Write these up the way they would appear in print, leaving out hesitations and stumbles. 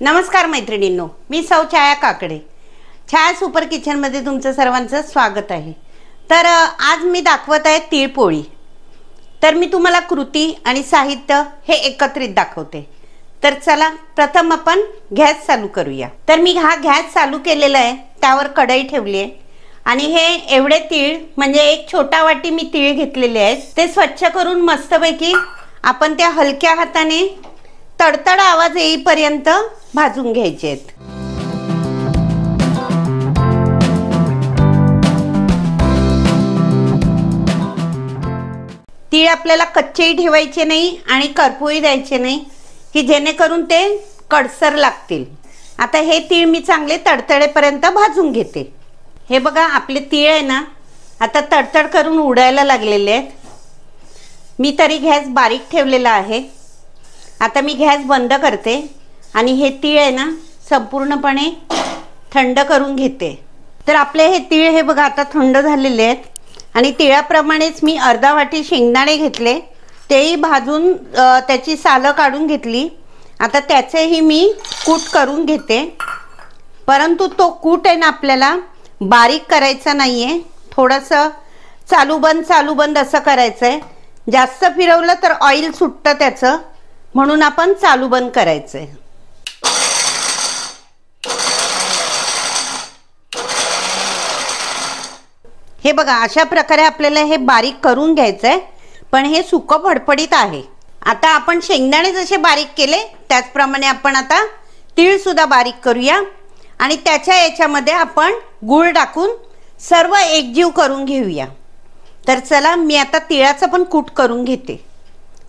नमस्कार मैत्रिणींनो, मी सौ छाया काकडे. छाया सुपर किचनमध्ये तुमचं सर्वांचं स्वागत आहे. तर आज मी दाखवत आहे तीळपोळी. तर मी तुम्हाला कृती आणि साहित्य हे एकत्रित दाखवते. तर चला प्रथम आपण गॅस चालू करूया. तर मी हा गॅस चालू केलेला आहे, त्यावर कढई ठेवली आहे आणि हे एवढे तीळ म्हणजे एक छोटा वाटी मी तीळ घेतलेले आहेत. ते स्वच्छ करून मस्तपैकी आपण त्या हलक्या हाताने तडतड आवाज येईपर्यंत भाजून घ्यायचे आहेत. तीळ आपल्याला कच्चेही ठेवायचे नाही आणि करपूही द्यायचे नाही की जेणेकरून ते कडसर लागतील. आता हे तीळ मी चांगले तडतडेपर्यंत भाजून घेते. हे बघा आपले तीळ आहे ना, आता तडतड करून उडायला लागलेले आहेत. मी तरी गॅस बारीक ठेवलेला आहे. आता मी गॅस बंद करते आणि हे तीळ आहे ना संपूर्णपणे थंड करून घेते. तर आपले हे तीळ हे बघा आता थंड झालेले आहेत आणि तिळाप्रमाणेच मी अर्धा वाटी शेंगदाणे घेतले, तेही भाजून त्याची सालं काढून घेतली. आता त्याचेही मी कूट करून घेते, परंतु तो कूट आहे ना आपल्याला बारीक करायचा नाही आहे, थोडंसं चालू बंद असं करायचं आहे. जास्त फिरवलं तर ऑइल सुटतं त्याचं, म्हणून आपण चालू बंद करायचं आहे. हे बघा अशा प्रकारे आपल्याला हे बारीक करून घ्यायचं आहे, पण हे सुकं फडफडीत आहे. आता आपण शेंगदाणे जसे बारीक केले त्याचप्रमाणे आपण आता तीळ सुद्धा बारीक करूया आणि त्याच्या याच्यामध्ये आपण गूळ टाकून सर्व एकजीव करून घेऊया. तर चला मी आता तिळाचं पण कूट करून घेते.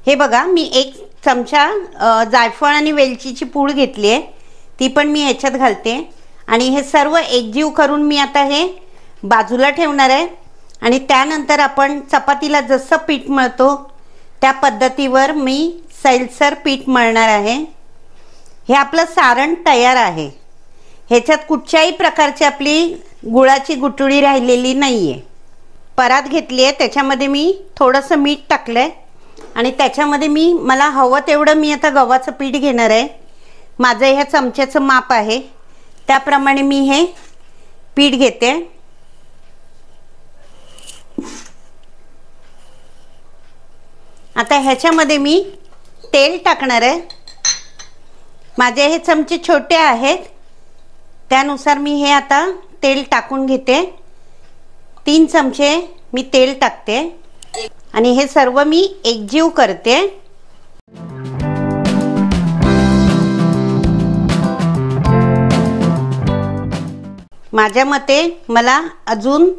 हे बघा मी 1 चमचा जायफळ आणि वेलचीची पूड घेतली आहे, ती पण मी ह्याच्यात घालते आणि हे सर्व एकजीव करून मी आता हे बाजूला ठेवणार आहे. आणि त्यानंतर आपण चपातीला जसं पीठ मळतो त्या पद्धतीवर मी सैलसर पीठ मळणार आहे. हे आपलं सारण तयार आहे. ह्याच्यात कुठच्याही प्रकारची आपली गुळाची गुठळी राहिलेली नाही आहे. परात घेतली आहे, त्याच्यामध्ये मी थोडंसं मीठ टाकलं आहे आणि त्याच्यामध्ये मला हवं तेवढं मी आता गव्हाचं पीठ घेणार आहे. माझं ह्या चमच्याचं माप आहे, त्याप्रमाणे मी हे पीठ घेते. आता ह्याच्यामध्ये मी तेल टाकणार आहे. माझे हे चमचे छोटे आहेत, त्यानुसार मी हे आता तेल टाकून घेते. 3 चमचे मी तेल टाकते आणि हे सर्व मी एकजीव करते. माझ्या मते मला अजून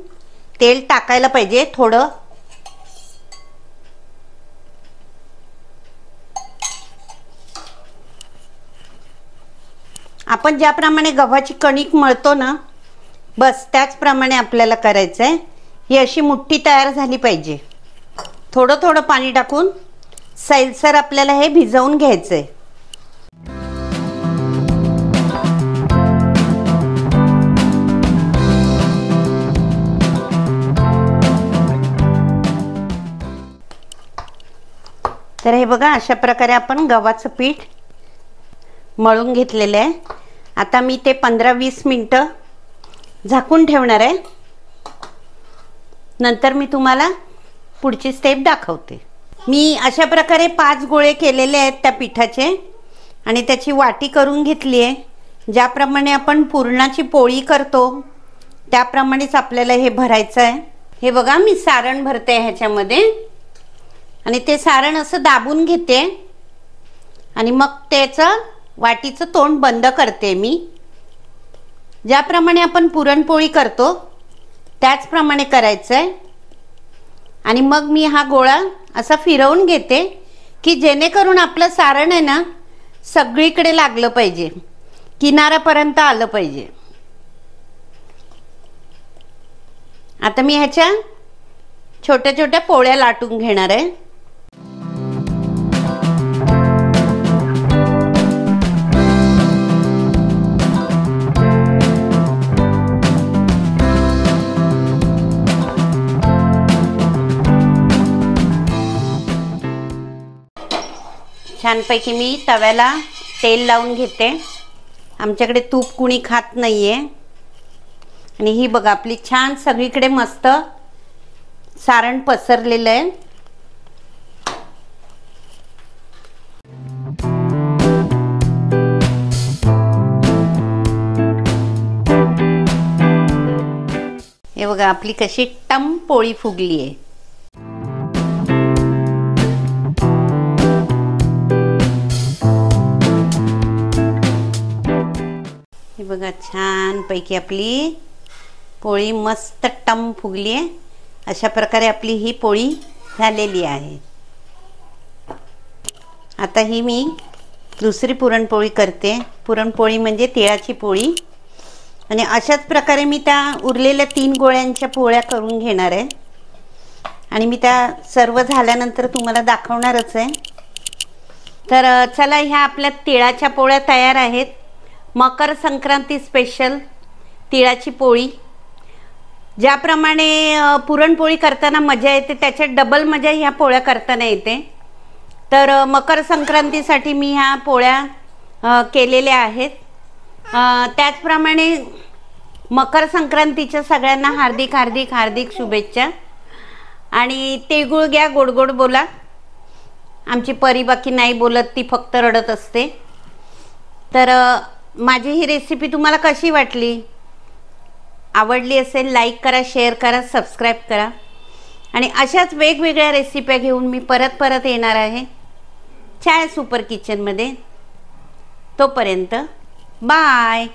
तेल टाकायला पाहिजे थोडं. आपण ज्याप्रमाणे गव्हाची कणिक मळतो ना, बस त्याचप्रमाणे आपल्याला करायचं आहे. ही अशी मुठ्ठी तयार झाली पाहिजे. थोडं थोडं पाणी टाकून सैलसर आपल्याला हे भिजवून घ्यायचं आहे. तर हे बघा अशा प्रकारे आपण गव्हाचं पीठ मळून घेतलेलं आहे. आता मी ते 15-20 मिनिटं झाकून ठेवणार आहे. नंतर मी तुम्हाला पुढची स्टेप दाखवते. मी अशा प्रकारे 5 गोळे केलेले आहेत त्या पिठाचे आणि त्याची वाटी करून घेतली आहे. ज्याप्रमाणे आपण पुरणाची पोळी करतो त्याप्रमाणेच आपल्याला हे भरायचं आहे. हे बघा मी सारण भरते ह्याच्यामध्ये आणि ते सारण असं दाबून घेते आणि मग त्याचं वाटीचं तोंड बंद करते. मी ज्याप्रमाणे आपण पुरणपोळी करतो त्याचप्रमाणे करायचं आहे. आणि मग मी हा गोळा असा फिरवून घेते की जेणेकरून आपलं सारण आहे ना सगळीकडे लागलं पाहिजे, किनाऱ्यापर्यंत आलं पाहिजे. आता मी ह्याच्या छोट्या छोट्या पोळ्या लाटून घेणार आहे. छानपैकी मी तव्याला तेल लावून घेते आमच्याकडे तूप कुणी खात नाही आहे. आणि ही बघा आपली छान सगळीकडे मस्त सारण पसरलेलं आहे. हे बघा आपली कशी टम पोळी फुगली आहे. हे बघा छान पैकी आपली पोळी मस्त टम फुगली आहे. अशा प्रकारे आपली ही पोळी झालेली आहे. आता ही मी दुसरी पुरणपोळी करते. पुरणपोळी म्हणजे तिळाची पोळी. आणि अशाच प्रकारे मी त्या उरलेल्या 3 गोळ्यांच्या पोळ्या करून घेणार आहे. आणि मी त्या सर्व झाल्यानंतर तुम्हाला दाखवणारच आहे. तर चला, ह्या आपल्या तिळाच्या पोळ्या तयार आहेत. मकर संक्रांती स्पेशल तिळाची पोळी. ज्याप्रमाणे पुरणपोळी करताना मजा येते त्याच्यात डबल मजा ह्या पोळ्या करताना येते. तर मकर संक्रांतीसाठी मी ह्या पोळ्या केलेल्या आहेत. त्याचप्रमाणे मकर संक्रांतीच्या सगळ्यांना हार्दिक हार्दिक हार्दिक शुभेच्छा. आणि तिळगुळ घ्या, गोड गोड बोला. आमची परी बाकी नाही बोलत, ती फक्त रडत असते. तर माझी ही रेसिपी तुम्हाला कशी वाटली? आवडली असेल लाईक करा, शेअर करा, सबस्क्राईब करा. आणि अशाच वेगवेगळ्या रेसिप्या घेऊन मी परत येणार आहे छाया सुपर किचनमध्ये. तोपर्यंत बाय.